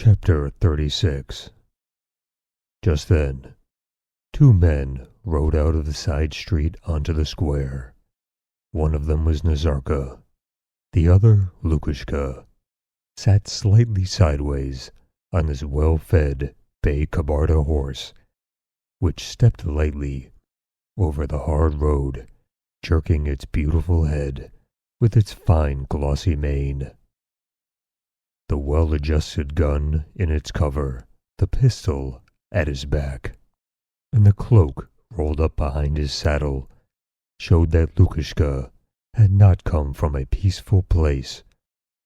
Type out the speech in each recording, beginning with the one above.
Chapter 36. Just then, two men rode out of the side street onto the square. One of them was Nazarka, the other, Lukushka, sat slightly sideways on his well-fed bay Kabarda horse, which stepped lightly over the hard road, jerking its beautiful head with its fine glossy mane. The well-adjusted gun in its cover, the pistol at his back, and the cloak rolled up behind his saddle showed that Lukushka had not come from a peaceful place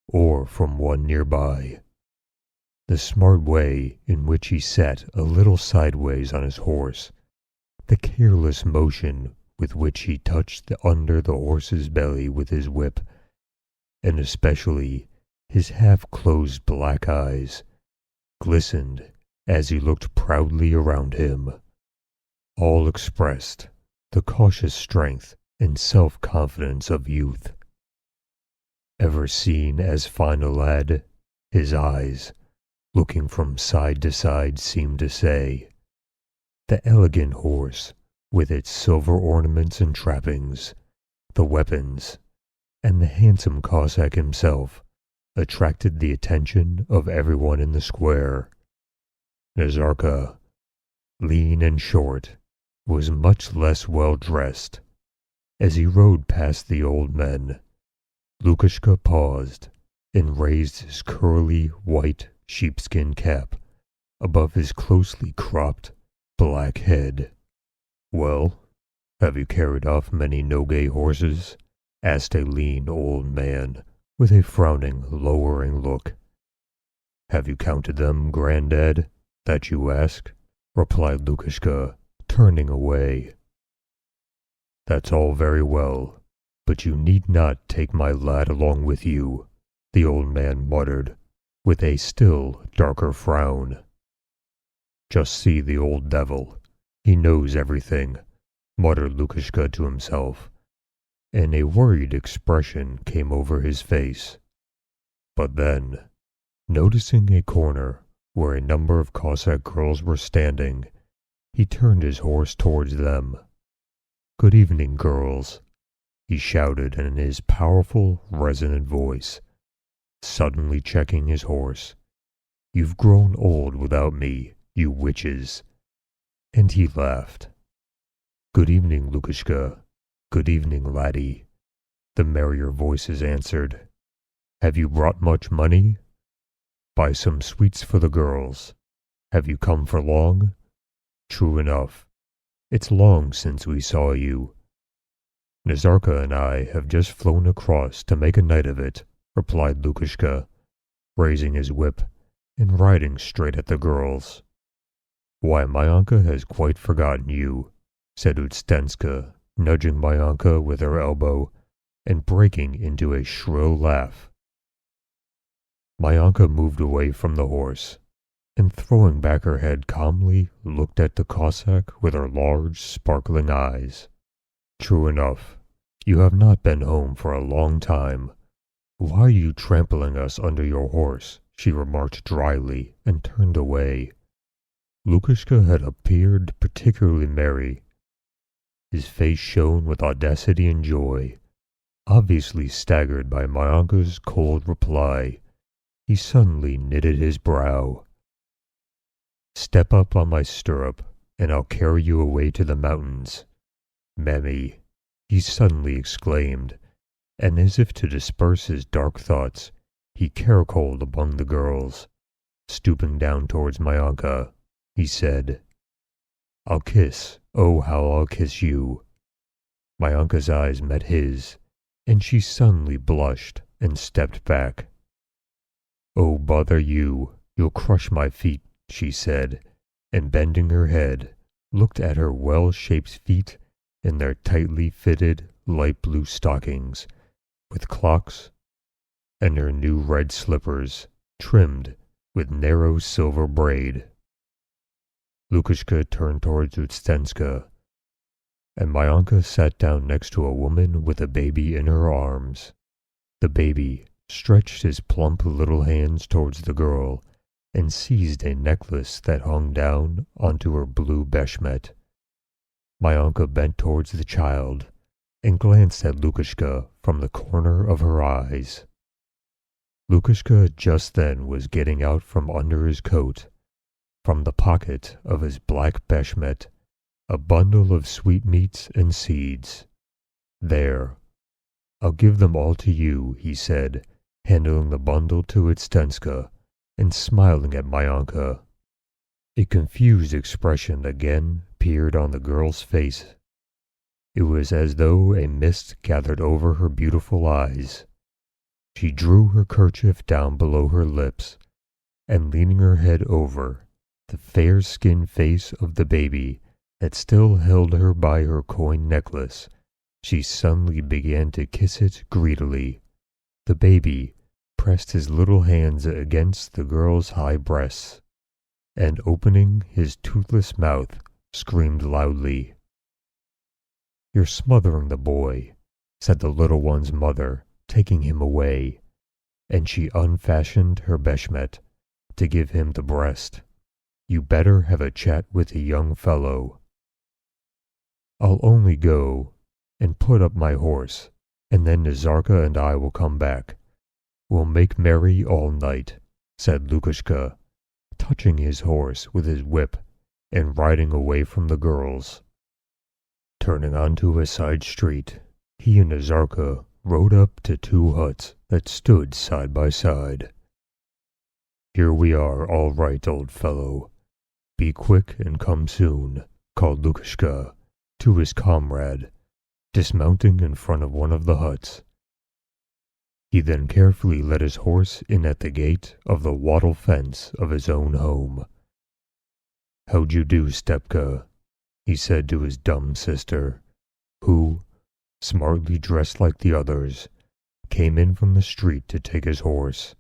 or from one nearby. The smart way in which he sat a little sideways on his horse, the careless motion with which he touched under the horse's belly with his whip, and especially his half-closed black eyes, glistened as he looked proudly around him. All expressed the cautious strength and self-confidence of youth. Ever seen as fine a lad, his eyes, looking from side to side, seemed to say, the elegant horse, with its silver ornaments and trappings, the weapons, and the handsome Cossack himself, attracted the attention of everyone in the square. Nazarka, lean and short, was much less well dressed. As he rode past the old men, Lukushka paused and raised his curly white sheepskin cap above his closely cropped black head. "Well, have you carried off many Nogay horses?" asked a lean old man with a frowning, lowering look. "Have you counted them, Grandad, that you ask?" replied Lukushka, turning away. "That's all very well, but you need not take my lad along with you," the old man muttered, with a still darker frown. "Just see the old devil, he knows everything," muttered Lukushka to himself, and a worried expression came over his face. But then, noticing a corner where a number of Cossack girls were standing, he turned his horse towards them. "Good evening, girls," he shouted in his powerful, resonant voice, suddenly checking his horse. "You've grown old without me, you witches." And he laughed. "Good evening, Lukushka. Good evening, laddie," the merrier voices answered. "Have you brought much money? Buy some sweets for the girls. Have you come for long? True enough. It's long since we saw you." "Nazarka and I have just flown across to make a night of it," replied Lukushka, raising his whip and riding straight at the girls. "Why, Myanka has quite forgotten you," said Ustenska, nudging Myanka with her elbow and breaking into a shrill laugh. Myanka moved away from the horse, and throwing back her head calmly looked at the Cossack with her large, sparkling eyes. "True enough, you have not been home for a long time. Why are you trampling us under your horse?" she remarked dryly, and turned away. Lukushka had appeared particularly merry. His face shone with audacity and joy. Obviously staggered by Myanka's cold reply, he suddenly knitted his brow. "Step up on my stirrup, and I'll carry you away to the mountains. Mammy," he suddenly exclaimed, and as if to disperse his dark thoughts, he caracoled among the girls. Stooping down towards Myanka, he said, "I'll kiss, oh how I'll kiss you." Myanka's eyes met his, and she suddenly blushed and stepped back. "Oh, bother you, you'll crush my feet," she said, and bending her head, looked at her well-shaped feet in their tightly fitted light blue stockings, with clocks, and her new red slippers, trimmed with narrow silver braid. Lukushka turned towards Ustenska, and Myanka sat down next to a woman with a baby in her arms. The baby stretched his plump little hands towards the girl and seized a necklace that hung down onto her blue beshmet. Myonka bent towards the child and glanced at Lukashka from the corner of her eyes. Lukashka just then was getting out from under his coat, from the pocket of his black beshmet, a bundle of sweetmeats and seeds. "There, I'll give them all to you," he said, handing the bundle to Itstenska and smiling at Myonka. A confused expression again appeared on the girl's face. It was as though a mist gathered over her beautiful eyes. She drew her kerchief down below her lips, and leaning her head over the fair-skinned face of the baby that still held her by her coin necklace, she suddenly began to kiss it greedily. The baby pressed his little hands against the girl's high breasts, and opening his toothless mouth, screamed loudly. "You're smothering the boy," said the little one's mother, taking him away, and she unfastened her beshmet to give him the breast. "You better have a chat with the young fellow." "I'll only go and put up my horse, and then Nazarka and I will come back. We'll make merry all night," said Lukashka, touching his horse with his whip and riding away from the girls. Turning onto a side street, he and Nazarka rode up to two huts that stood side by side. "Here we are, all right, old fellow. Be quick and come soon," called Lukashka to his comrade, dismounting in front of one of the huts. He then carefully led his horse in at the gate of the wattle fence of his own home. "How'd you do, Stepka?" he said to his dumb sister, who, smartly dressed like the others, came in from the street to take his horse.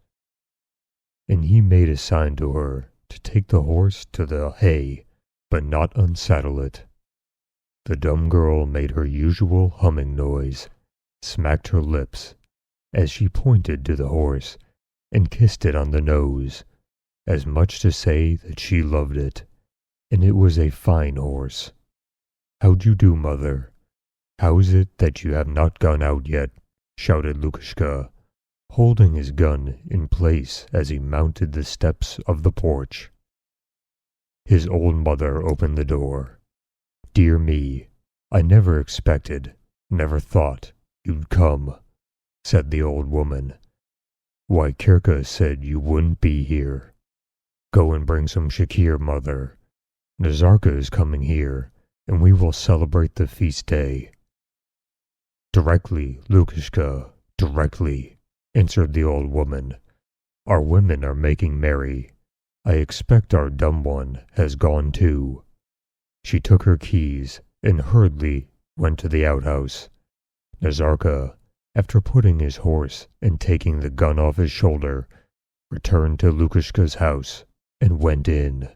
And he made a sign to her to take the horse to the hay, but not unsaddle it. The dumb girl made her usual humming noise, smacked her lips, as she pointed to the horse and kissed it on the nose, as much to say that she loved it, and it was a fine horse. "How'd you do, mother? How's it that you have not gone out yet?" shouted Lukashka, holding his gun in place as he mounted the steps of the porch. His old mother opened the door. "Dear me, I never expected, never thought you'd come," said the old woman. "Why, Kirka said you wouldn't be here. Go and bring some shakir, mother. Nazarka is coming here, and we will celebrate the feast day." "Directly, Lukashka, directly," answered the old woman. "Our women are making merry. I expect our dumb one has gone too." She took her keys and hurriedly went to the outhouse. Nazarka, after putting his horse and taking the gun off his shoulder, returned to Lukashka's house and went in.